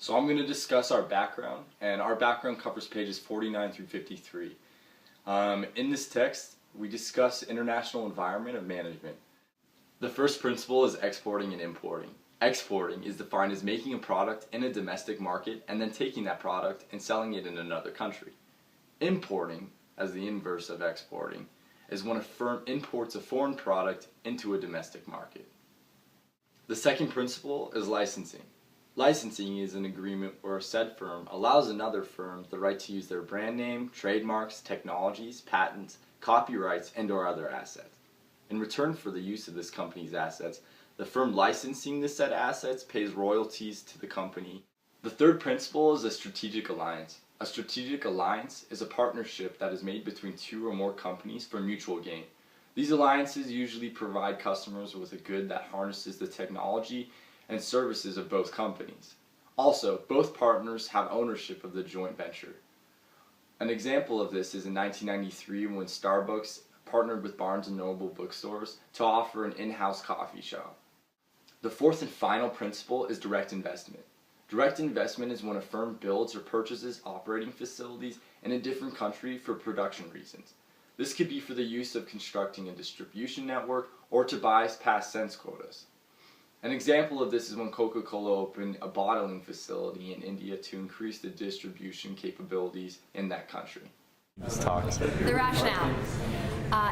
So I'm going to discuss our background, and our background covers pages 49 through 53. In this text, we discuss international environment of management. The first principle is exporting and importing. Exporting is defined as making a product in a domestic market and then taking that product and selling it in another country. Importing, as the inverse of exporting, is when a firm imports a foreign product into a domestic market. The second principle is licensing. Licensing is an agreement where a said firm allows another firm the right to use their brand name, trademarks, technologies, patents, copyrights, and/or other assets. In return for the use of this company's assets, the firm licensing the said assets pays royalties to the company. The third principle is a strategic alliance. A strategic alliance is a partnership that is made between two or more companies for mutual gain. These alliances usually provide customers with a good that harnesses the technology and services of both companies. Also, both partners have ownership of the joint venture. An example of this is in 1993 when Starbucks partnered with Barnes & Noble bookstores to offer an in-house coffee shop. The fourth and final principle is direct investment. Direct investment is when a firm builds or purchases operating facilities in a different country for production reasons. This could be for the use of constructing a distribution network or to buy past sense quotas. An example of this is when Coca-Cola opened a bottling facility in India to increase the distribution capabilities in that country. The rationale.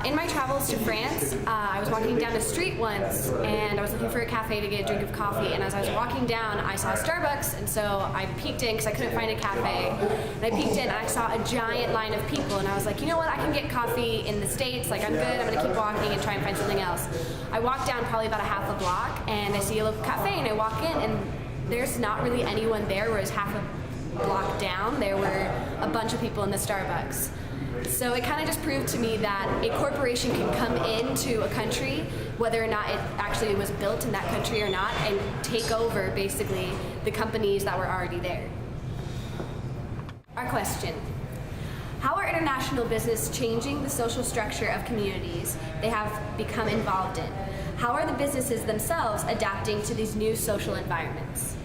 In my travels to France, I was walking down a street once and I was looking for a cafe to get a drink of coffee, and as I was walking down I saw Starbucks, and so I peeked in because I couldn't find a cafe, and I peeked in and I saw a giant line of people, and I was like, you know what, I can get coffee in the States, like I'm good, I'm going to keep walking and try and find something else. I walked down probably about a half a block and I see a local cafe and I walk in and there's not really anyone there, whereas half a block down there were a bunch of people in the Starbucks. So it kind of just proved to me that a corporation can come into a country, whether or not it actually was built in that country or not, and take over basically the companies that were already there. Our question: how are international business changing the social structure of communities they have become involved in? How are the businesses themselves adapting to these new social environments?